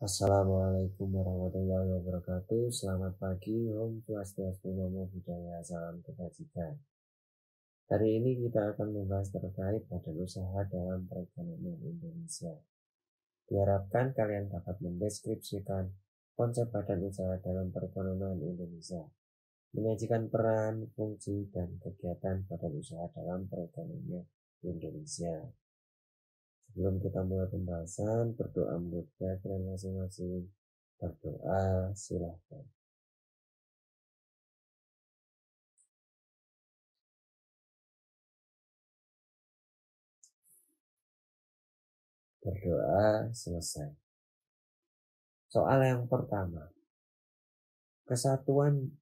Assalamualaikum warahmatullahi wabarakatuh. Selamat pagi, Om Swastiastu, Namo Buddhaya, salam kebajikan. Hari ini kita akan membahas terkait badan usaha dalam perekonomian Indonesia. Diharapkan kalian dapat mendeskripsikan konsep badan usaha dalam perekonomian Indonesia, menyajikan peran, fungsi, dan kegiatan badan usaha dalam perekonomian Indonesia. Sebelum kita mulai pembahasan, berdoa menurut keyakinan masing-masing. Berdoa, silahkan. Berdoa selesai. Soal yang pertama, kesatuan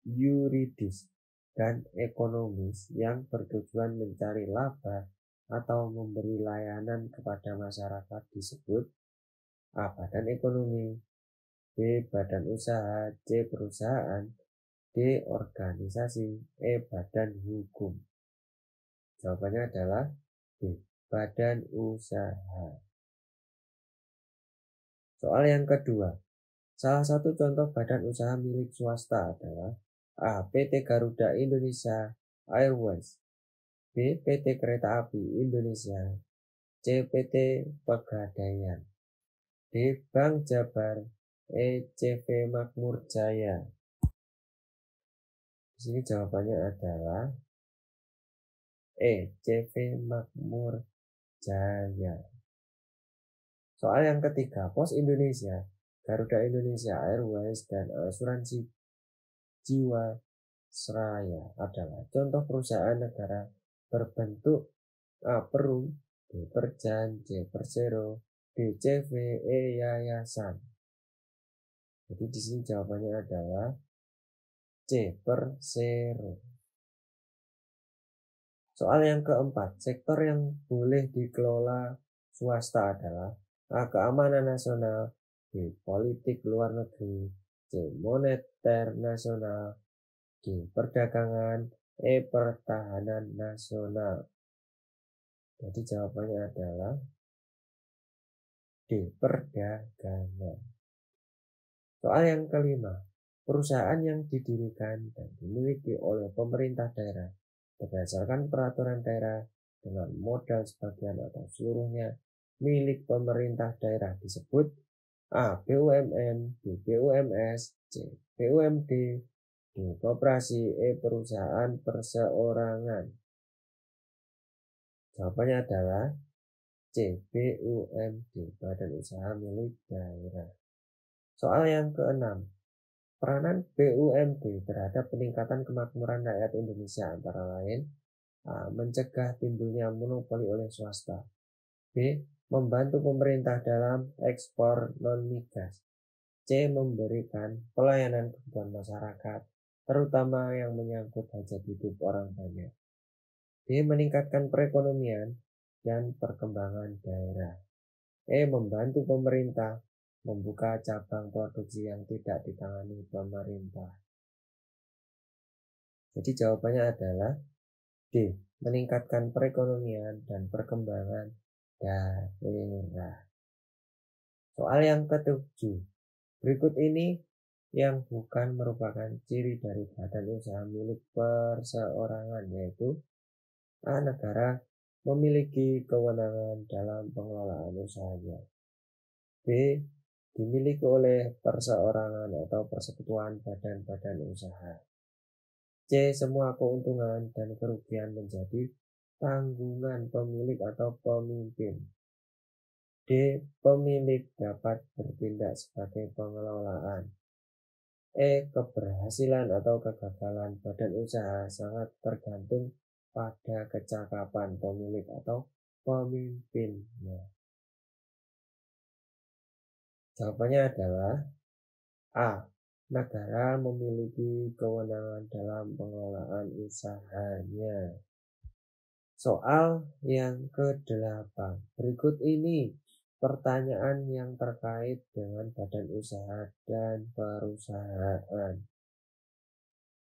yuridis dan ekonomis yang bertujuan mencari laba atau memberi layanan kepada masyarakat disebut A. Badan ekonomi, B. Badan usaha, C. Perusahaan, D. Organisasi, E. Badan hukum. Jawabannya adalah B. Badan usaha. Soal yang kedua, salah satu contoh badan usaha milik swasta adalah A. PT Garuda Indonesia Airways, B. PT Kereta Api Indonesia, C. PT Pegadaian, D. Bank Jabar, E. CV Makmur Jaya. Di sini jawabannya adalah E. CV Makmur Jaya. Soal yang ketiga, Pos Indonesia, Garuda Indonesia Airways, dan Asuransi Jiwasraya adalah contoh perusahaan negara berbentuk A. Perum, B. Perjan, C. Persero, D. CV, E. Yayasan. Jadi di sini jawabannya adalah C. Persero. Soal yang keempat, sektor yang boleh dikelola swasta adalah A. Keamanan nasional, B. Politik luar negeri, C. Moneter nasional, D. Perdagangan, E. Pertahanan nasional. Jadi jawabannya adalah D. Perdagangan. Soal yang kelima, perusahaan yang didirikan dan dimiliki oleh pemerintah daerah berdasarkan peraturan daerah dengan modal sebagian atau seluruhnya milik pemerintah daerah disebut A. BUMN, B. BUMS, C. BUMD, D. Koperasi, E. Perusahaan perseorangan. Jawabannya adalah C. BUMD, Badan Usaha Milik Daerah. Soal yang keenam, peranan BUMD terhadap peningkatan kemakmuran rakyat Indonesia antara lain A. Mencegah timbulnya monopoli oleh swasta, B. Membantu pemerintah dalam ekspor non-migas, C. Memberikan pelayanan kebutuhan masyarakat, terutama yang menyangkut hajat hidup orang banyak, D. Meningkatkan perekonomian dan perkembangan daerah, E. Membantu pemerintah membuka cabang produksi yang tidak ditangani pemerintah. Jadi jawabannya adalah D. Meningkatkan perekonomian dan perkembangan daerah. Soal yang ketujuh, berikut ini yang bukan merupakan ciri dari badan usaha milik perseorangan, yaitu A. Negara memiliki kewenangan dalam pengelolaan usahanya, B. Dimiliki oleh perseorangan atau persekutuan badan-badan usaha, C. Semua keuntungan dan kerugian menjadi tanggungan pemilik atau pemimpin, D. Pemilik dapat bertindak sebagai pengelolaan, E. Keberhasilan atau kegagalan badan usaha sangat tergantung pada kecakapan pemilik atau pemimpinnya. Jawabannya adalah A. Negara memiliki kewenangan dalam pengelolaan usahanya. Soal yang ke-8. Berikut ini pertanyaan yang terkait dengan badan usaha dan perusahaan.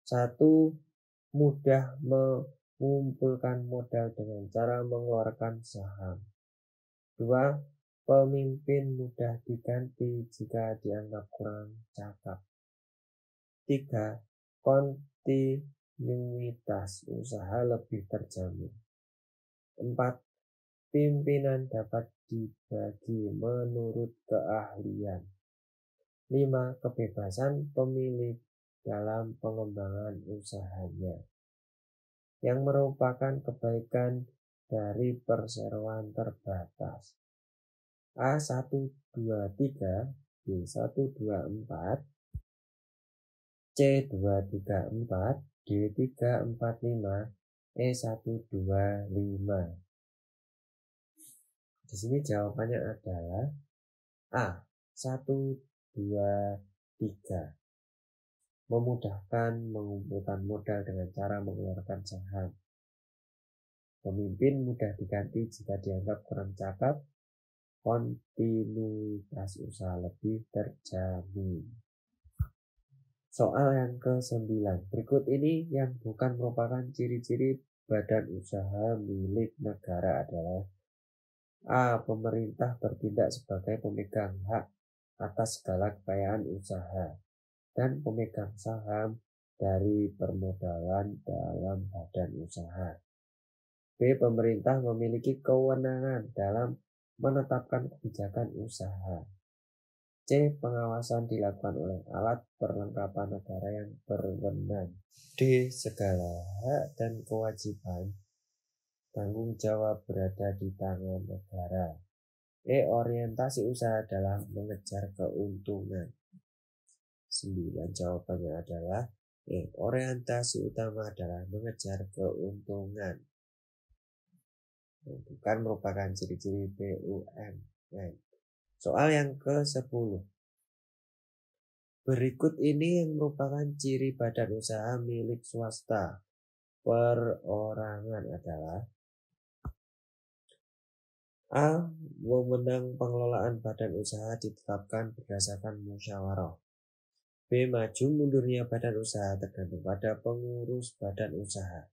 1. Mudah mengumpulkan modal dengan cara mengeluarkan saham. 2. Pemimpin mudah diganti jika dianggap kurang cakap. 3. Kontinuitas usaha lebih terjamin. 4. Pimpinan dapat dibagi menurut keahlian. 5. Kebebasan pemilik dalam pengembangan usahanya, yang merupakan kebaikan dari perseroan terbatas. A123, B124, C234, D345, E125. Di sini jawabannya adalah A123. Memudahkan mengumpulkan modal dengan cara mengeluarkan saham. Pemimpin mudah diganti jika dianggap kurang cakap. Kontinuitas usaha lebih terjamin. Soal yang ke-9. Berikut ini yang bukan merupakan ciri-ciri badan usaha milik negara adalah: A. Pemerintah bertindak sebagai pemegang hak atas segala kekayaan usaha dan pemegang saham dari permodalan dalam badan usaha. B. Pemerintah memiliki kewenangan dalam menetapkan kebijakan usaha. C. Pengawasan dilakukan oleh alat perlengkapan negara yang berwenang. D. Segala hak dan kewajiban tanggung jawab berada di tangan negara. E. Orientasi usaha adalah mengejar keuntungan. 9. Jawabannya adalah E. Orientasi utama adalah mengejar keuntungan. Bukan merupakan ciri-ciri BUMN. Soal yang ke-10. Berikut ini yang merupakan ciri badan usaha milik swasta perorangan adalah: A. Wewenang pengelolaan badan usaha ditetapkan berdasarkan musyawarah. B. Maju mundurnya badan usaha tergantung pada pengurus badan usaha.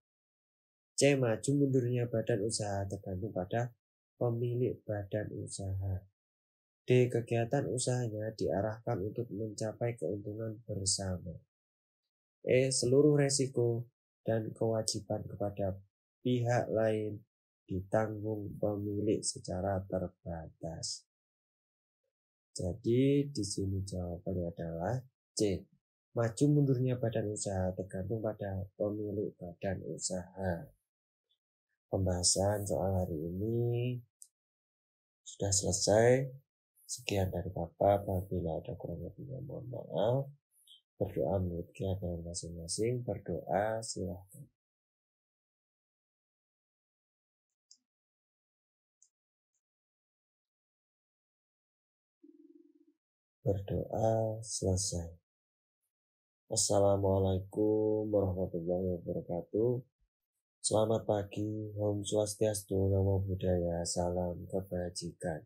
C. Maju mundurnya badan usaha tergantung pada pemilik badan usaha. D. Kegiatan usahanya diarahkan untuk mencapai keuntungan bersama. E. Seluruh resiko dan kewajiban kepada pihak lain ditanggung pemilik secara terbatas. Jadi di sini jawabannya adalah C. Maju mundurnya badan usaha tergantung pada pemilik badan usaha. Pembahasan soal hari ini sudah selesai. Sekian dari Bapak. Apabila ada kurang lebihnya mohon maaf. Berdoa menurut keadaan masing-masing. Berdoa silahkan. Berdoa selesai. Assalamualaikum warahmatullahi wabarakatuh. Selamat pagi, Om Swastiastu, Namo Buddhaya, salam kebajikan.